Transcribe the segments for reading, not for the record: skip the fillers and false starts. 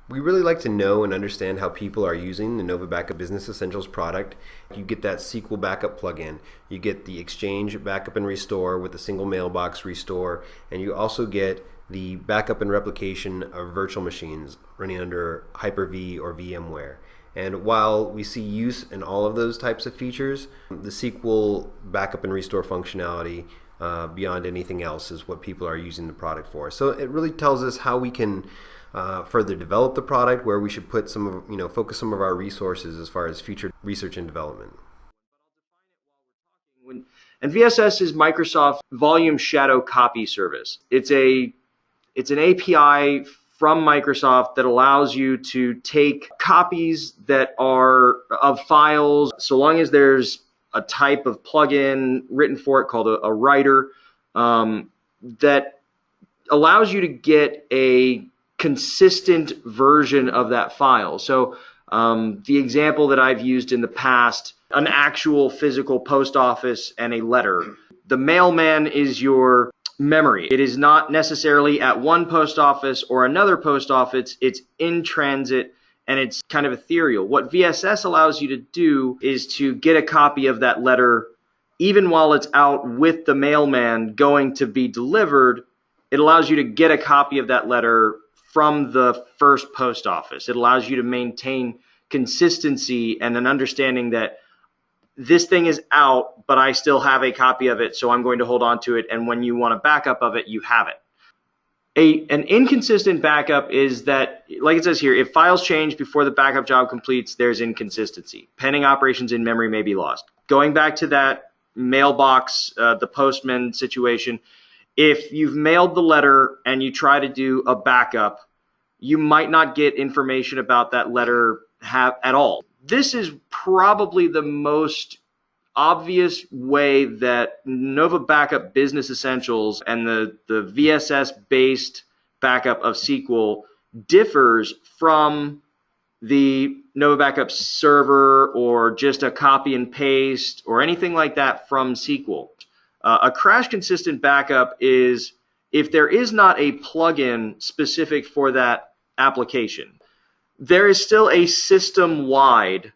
We really like to know and understand how people are using the NovaBACKUP Business Essentials product. You get that SQL backup plugin, you get the Exchange backup and restore with a single mailbox restore, and you also get the backup and replication of virtual machines running under Hyper-V or VMware. And while we see use in all of those types of features, the SQL backup and restore functionality beyond anything else is what people are using the product for. So it really tells us how we can further develop the product, where we should put some of, focus some of our resources as far as future research and development. And VSS is Microsoft Volume Shadow Copy Service. It's an API from Microsoft that allows you to take copies that are of files, so long as there's a type of plugin written for it called a writer, that allows you to get a consistent version of that file. So the example that I've used in the past, an actual physical post office and a letter. The mailman is your memory. It is not necessarily at one post office or another post office. It's in transit and it's kind of ethereal. What VSS allows you to do is to get a copy of that letter even while it's out with the mailman going to be delivered. It allows you to get a copy of that letter from the first post office. It allows you to maintain consistency and an understanding that this thing is out, but I still have a copy of it, so I'm going to hold on to it, and when you want a backup of it, you have it. An inconsistent backup is that, like it says here, if files change before the backup job completes, there's inconsistency. Pending operations in memory may be lost. Going back to that mailbox, the postman situation, if you've mailed the letter and you try to do a backup, you might not get information about that letter at all. This is probably the most obvious way that NovaBACKUP Business Essentials and the VSS-based backup of SQL differs from the NovaBACKUP server or just a copy and paste or anything like that from SQL. A crash-consistent backup is if there is not a plugin specific for that application. There is still a system-wide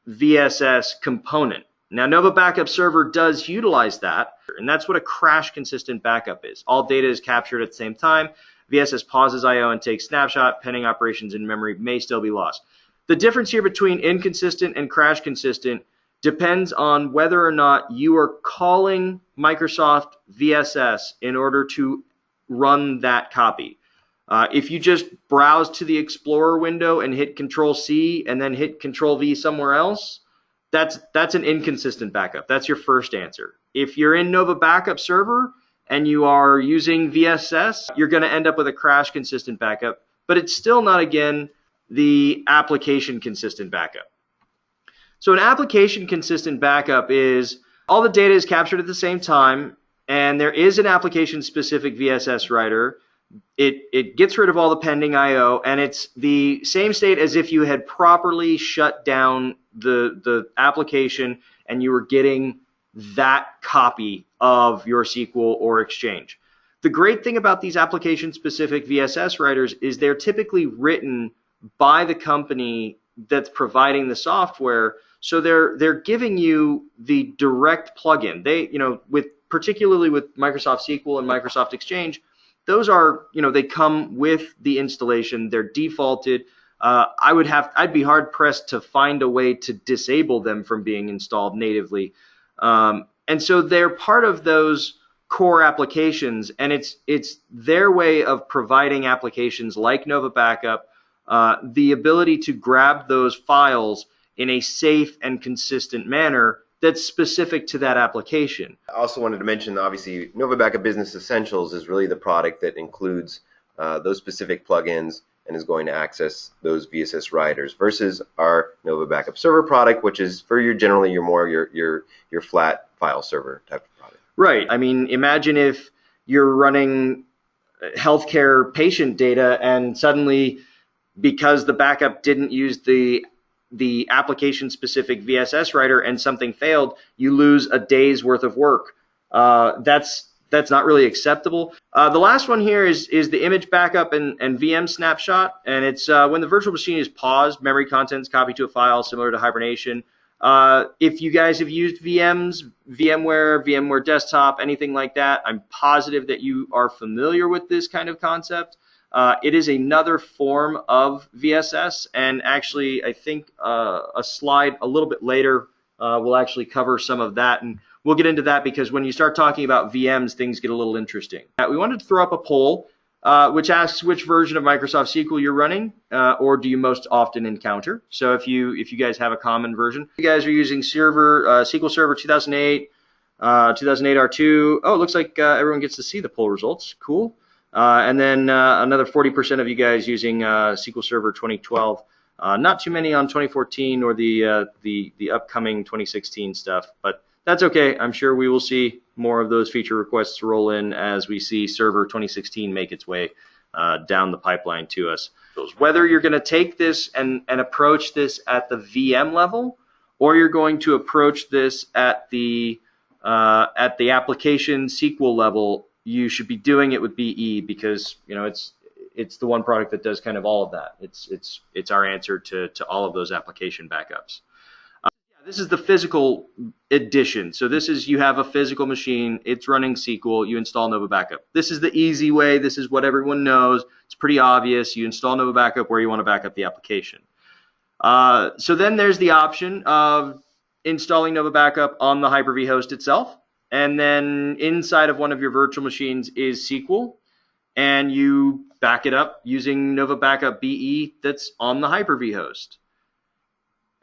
VSS component. Now, NovaBACKUP Server does utilize that, and that's what a crash-consistent backup is. All data is captured at the same time. VSS pauses I/O and takes snapshot. Pending operations in memory may still be lost. The difference here between inconsistent and crash-consistent depends on whether or not you are calling Microsoft VSS in order to run that copy. If you just browse to the Explorer window and hit Control-C and then hit Control-V somewhere else, that's an inconsistent backup. That's your first answer. If you're in NovaBACKUP Server and you are using VSS, you're going to end up with a crash-consistent backup, but it's still not, again, the application-consistent backup. So an application-consistent backup is all the data is captured at the same time, and there is an application-specific VSS writer. It gets rid of all the pending I/O, and it's the same state as if you had properly shut down the application and you were getting that copy of your SQL or Exchange. The great thing about these application-specific VSS writers is they're typically written by the company that's providing the software, so they're giving you the direct plugin. They, particularly with Microsoft SQL and Microsoft Exchange, those are, they come with the installation. They're defaulted. I'd be hard pressed to find a way to disable them from being installed natively. And so they're part of those core applications, and it's their way of providing applications like NovaBACKUP the ability to grab those files in a safe and consistent manner that's specific to that application. I also wanted to mention, obviously, NovaBACKUP Business Essentials is really the product that includes those specific plugins and is going to access those VSS writers versus our NovaBACKUP Server product, which is for your flat file server type of product. Right. I mean, imagine if you're running healthcare patient data and suddenly, because the backup didn't use the application-specific VSS writer and something failed, you lose a day's worth of work. That's that's not really acceptable. The last one here is the image backup and VM snapshot, and it's when the virtual machine is paused, memory contents copied to a file similar to hibernation. If you guys have used VMs, VMware Desktop, anything like that, I'm positive that you are familiar with this kind of concept. It is another form of VSS, and actually I think a slide a little bit later will actually cover some of that, and we'll get into that because when you start talking about VMs, things get a little interesting. We wanted to throw up a poll which asks which version of Microsoft SQL you're running or do you most often encounter. So if you guys have a common version, you guys are using SQL Server 2008, 2008 R2. Oh, it looks like everyone gets to see the poll results. Cool. And then another 40% of you guys using SQL Server 2012. Not too many on 2014 or the upcoming 2016 stuff, but that's okay. I'm sure we will see more of those feature requests roll in as we see Server 2016 make its way down the pipeline to us. Whether you're going to take this and approach this at the VM level, or you're going to approach this at the application SQL level, you should be doing it with BE because it's the one product that does kind of all of that. It's our answer to all of those application backups. This is the physical edition. So this is, you have a physical machine, it's running SQL, you install NovaBACKUP. This is the easy way, this is what everyone knows, it's pretty obvious. You install NovaBACKUP where you want to back up the application. So then there's the option of installing NovaBACKUP on the Hyper-V host itself, and then inside of one of your virtual machines is SQL, and you back it up using NovaBACKUP BE that's on the Hyper-V host.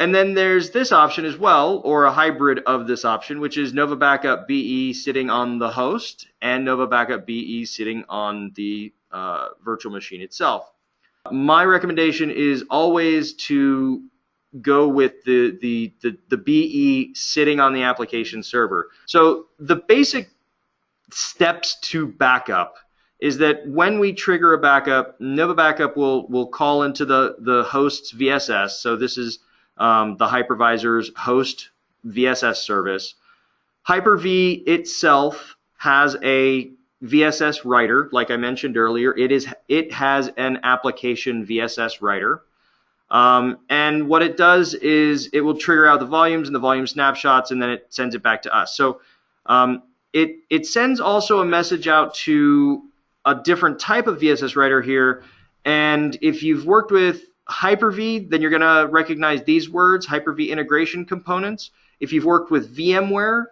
And then there's this option as well, or a hybrid of this option, which is NovaBACKUP BE sitting on the host and NovaBACKUP BE sitting on the virtual machine itself. My recommendation is always to go with the BE sitting on the application server. So the basic steps to backup is that when we trigger a backup, NovaBACKUP will call into the host's VSS. So this is the hypervisor's host VSS service. Hyper-V itself has a VSS writer, like I mentioned earlier. It has an application VSS writer. And what it does is it will trigger out the volumes and the volume snapshots, and then it sends it back to us. So it sends also a message out to a different type of VSS writer here. And if you've worked with Hyper-V, then you're going to recognize these words, Hyper-V integration components. If you've worked with VMware,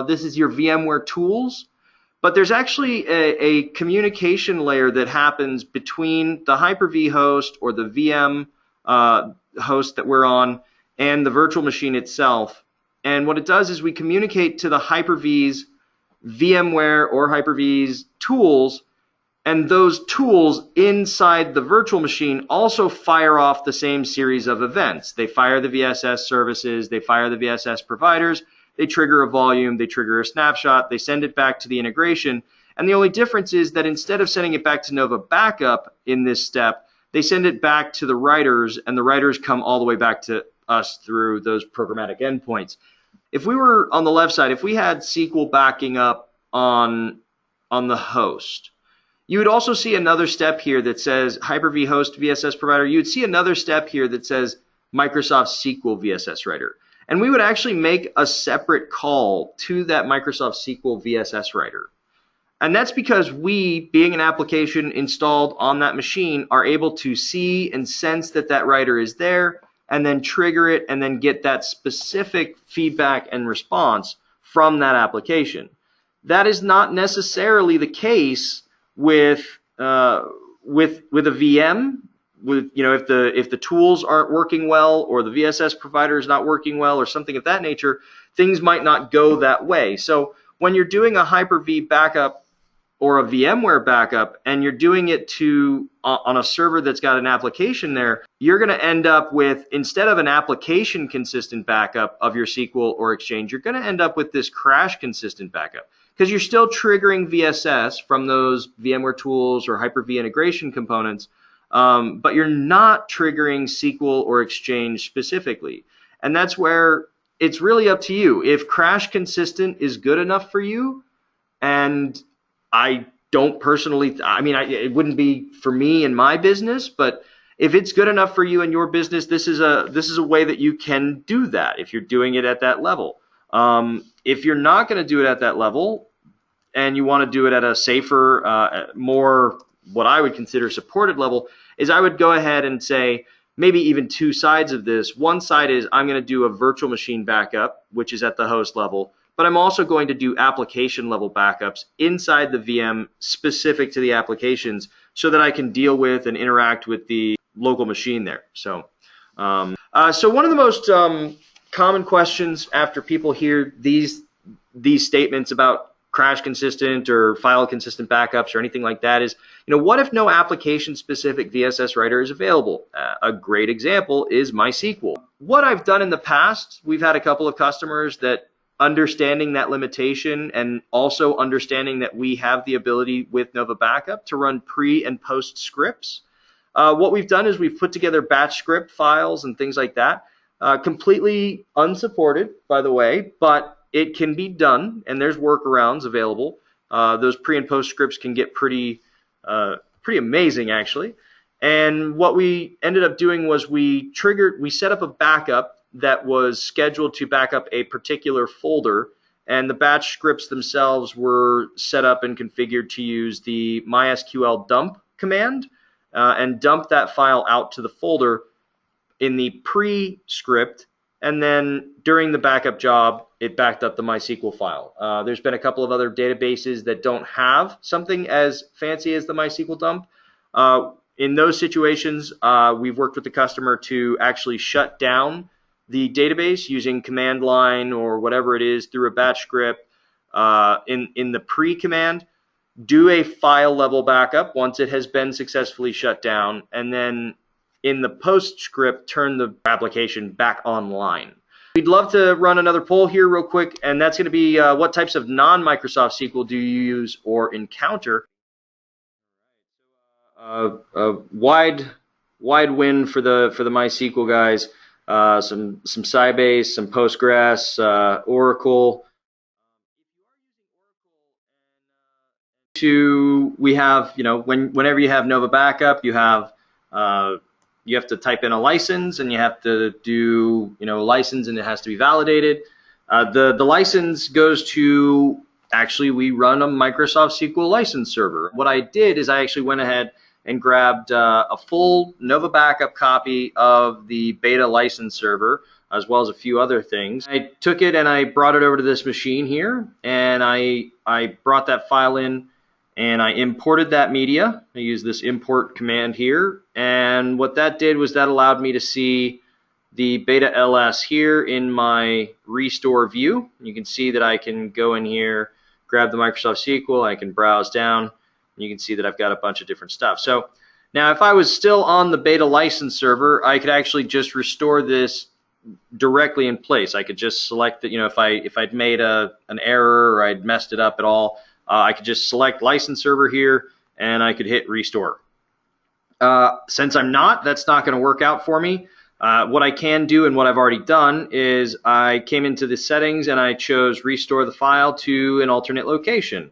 this is your VMware tools. But there's actually a communication layer that happens between the Hyper-V host or the VM host that we're on and the virtual machine itself. And what it does is we communicate to the Hyper-V's VMware or Hyper-V's tools, and those tools inside the virtual machine also fire off the same series of events. They fire the VSS services, they fire the VSS providers, they trigger a volume, they trigger a snapshot, they send it back to the integration. And the only difference is that instead of sending it back to NovaBACKUP in this step, they send it back to the writers, and the writers come all the way back to us through those programmatic endpoints. If we were on the left side, if we had SQL backing up on the host, you would also see another step here that says Hyper-V host VSS provider. You would see another step here that says Microsoft SQL VSS writer. And we would actually make a separate call to that Microsoft SQL VSS writer. And that's because we, being an application installed on that machine, are able to see and sense that that writer is there, and then trigger it, and then get that specific feedback and response from that application. That is not necessarily the case with a VM. If the tools aren't working well, or the VSS provider is not working well, or something of that nature, things might not go that way. So when you're doing a Hyper-V backup or a VMware backup, and you're doing it on a server that's got an application there, you're going to end up with, instead of an application consistent backup of your SQL or Exchange, you're going to end up with this crash consistent backup, because you're still triggering VSS from those VMware tools or Hyper-V integration components, but you're not triggering SQL or Exchange specifically. And that's where it's really up to you. If crash consistent is good enough for you, and I don't personally, it wouldn't be for me in my business, but if it's good enough for you and your business, this is a way that you can do that if you're doing it at that level. If you're not going to do it at that level and you want to do it at a safer, more what I would consider supported level, is I would go ahead and say maybe even two sides of this. One side is I'm going to do a virtual machine backup, which is at the host level, but I'm also going to do application level backups inside the VM specific to the applications so that I can deal with and interact with the local machine there. So one of the most common questions after people hear these statements about crash consistent or file consistent backups or anything like that is, what if no application specific VSS writer is available? A great example is MySQL. What I've done in the past, we've had a couple of customers that, understanding that limitation and also understanding that we have the ability with NovaBACKUP to run pre and post scripts. What we've done is we've put together batch script files and things like that, completely unsupported, by the way, but it can be done, and there's workarounds available. Those pre and post scripts can get pretty amazing, actually. And what we ended up doing was we set up a backup that was scheduled to back up a particular folder, and the batch scripts themselves were set up and configured to use the MySQL dump command and dump that file out to the folder in the pre-script, and then during the backup job, it backed up the MySQL file. There's been a couple of other databases that don't have something as fancy as the MySQL dump. In those situations, we've worked with the customer to actually shut down the database using command line or whatever it is through a batch script in the pre-command, do a file level backup once it has been successfully shut down, and then in the post script, turn the application back online. We'd love to run another poll here real quick, and that's going to be what types of non-Microsoft SQL do you use or encounter? A wide win for the MySQL guys. Some Sybase, some Postgres, Oracle. We have, whenever you have NovaBACKUP, you have to type in a license, and you have to do, license, and it has to be validated. The license goes to, actually, we run a Microsoft SQL license server. What I did is I actually went ahead and grabbed a full NovaBACKUP copy of the beta license server, as well as a few other things. I took it and I brought it over to this machine here, and I brought that file in, and I imported that media. I used this import command here, and what that did was that allowed me to see the beta ls here in my restore view. You can see that I can go in here, grab the Microsoft SQL, I can browse down, and you can see that I've got a bunch of different stuff. So now if I was still on the beta license server, I could actually just restore this directly in place. I could just select that, if I'd made an error or I'd messed it up at all, I could just select license server here, and I could hit restore. Since I'm not, that's not going to work out for me. What I can do, and what I've already done, is I came into the settings and I chose restore the file to an alternate location.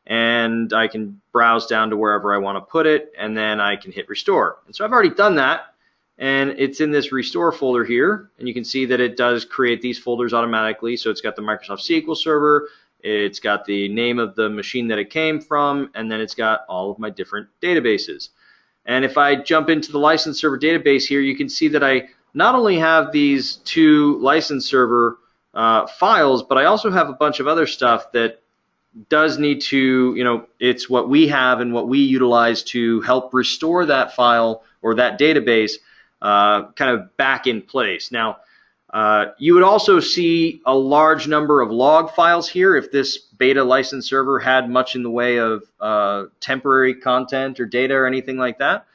And I can browse down to wherever I want to put it, and then I can hit restore. And so I've already done that, and it's in this restore folder here, and you can see that it does create these folders automatically. So it's got the Microsoft SQL server, it's got the name of the machine that it came from, and then it's got all of my different databases. And if I jump into the license server database here, you can see that I not only have these two license server files, but I also have a bunch of other stuff that does need to, it's what we have and what we utilize to help restore that file or that database kind of back in place. Now, you would also see a large number of log files here if this beta license server had much in the way of temporary content or data or anything like that.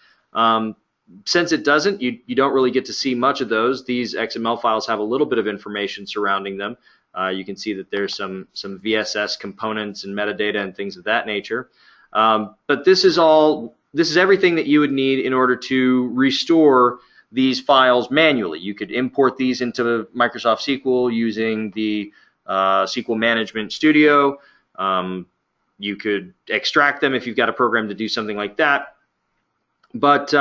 Since it doesn't, you don't really get to see much of those. These XML files have a little bit of information surrounding them. You can see that there's some VSS components and metadata and things of that nature. But this is everything that you would need in order to restore these files manually. You could import these into Microsoft SQL using the SQL Management Studio. You could extract them if you've got a program to do something like that. But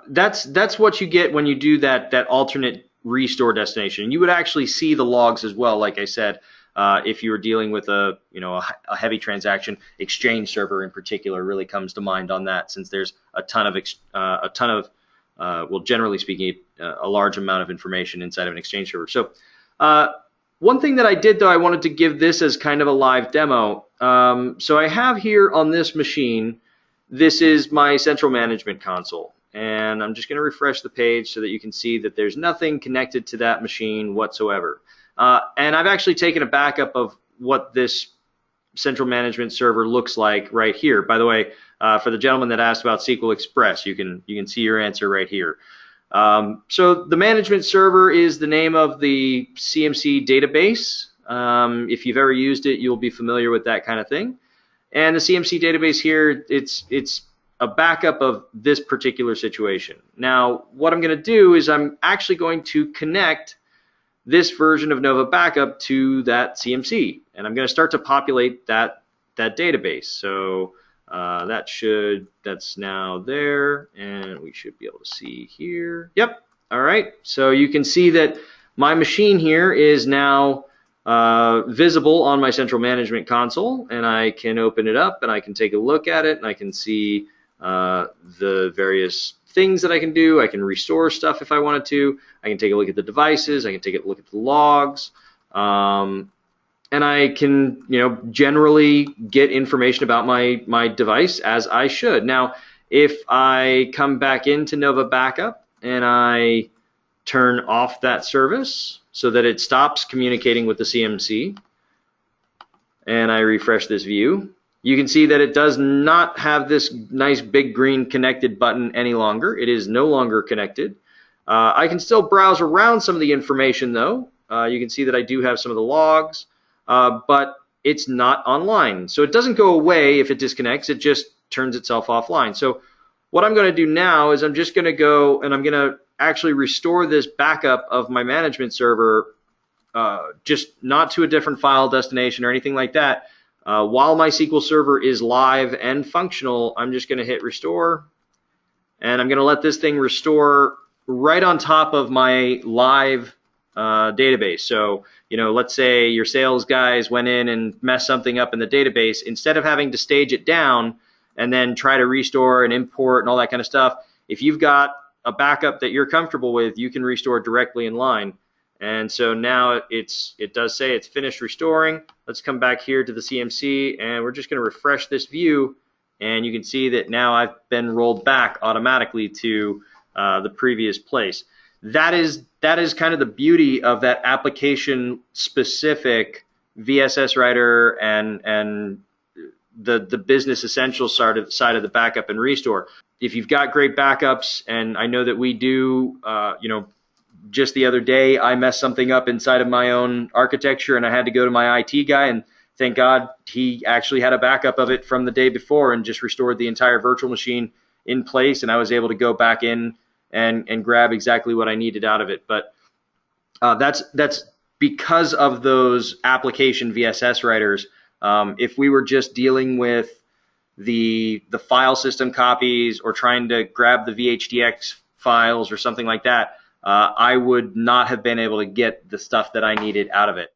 that's what you get when you do that alternate restore destination. You would actually see the logs as well, like I said. If you were dealing with a heavy transaction, Exchange Server in particular really comes to mind on that, since there's a ton of well, generally speaking, a large amount of information inside of an Exchange Server. So one thing that I did, though, I wanted to give this as kind of a live demo. So I have here on this machine, this is my central management console. And I'm just going to refresh the page so that you can see that there's nothing connected to that machine whatsoever. And I've actually taken a backup of what this central management server looks like right here. By the way, for the gentleman that asked about SQL Express, you can see your answer right here. So the management server is the name of the CMC database. If you've ever used it, you'll be familiar with that kind of thing. And the CMC database here, it's a backup of this particular situation. Now, what I'm going to do is I'm actually going to connect this version of NovaBACKUP to that CMC, and I'm going to start to populate that database. So that's now there, and we should be able to see here. Yep. All right. So you can see that my machine here is now visible on my central management console, and I can open it up and I can take a look at it, and I can see the various things that I can do. I can restore stuff if I wanted to. I can take a look at the devices. I can take a look at the logs. And I can, generally get information about my device as I should. Now, if I come back into NovaBACKUP and I turn off that service so that it stops communicating with the CMC, and I refresh this view, you can see that it does not have this nice big green connected button any longer. It is no longer connected. I can still browse around some of the information, though. You can see that I do have some of the logs, but it's not online. So it doesn't go away if it disconnects. It just turns itself offline. So what I'm going to do now is I'm just going to go and I'm going to actually restore this backup of my management server, just not to a different file destination or anything like that. While my SQL Server is live and functional, I'm just going to hit restore, and I'm going to let this thing restore right on top of my live database. So, let's say your sales guys went in and messed something up in the database. Instead of having to stage it down and then try to restore and import and all that kind of stuff, if you've got a backup that you're comfortable with, you can restore directly in line. And so now it does say it's finished restoring. Let's come back here to the CMC, and we're just going to refresh this view, and you can see that now I've been rolled back automatically to the previous place. That is kind of the beauty of that application specific VSS writer and the business essentials side of the backup and restore. If you've got great backups, and I know that we do, just the other day, I messed something up inside of my own architecture, and I had to go to my IT guy, and thank God he actually had a backup of it from the day before and just restored the entire virtual machine in place, and I was able to go back in and grab exactly what I needed out of it. But that's because of those application VSS writers. If we were just dealing with the file system copies or trying to grab the VHDX files or something like that, I would not have been able to get the stuff that I needed out of it.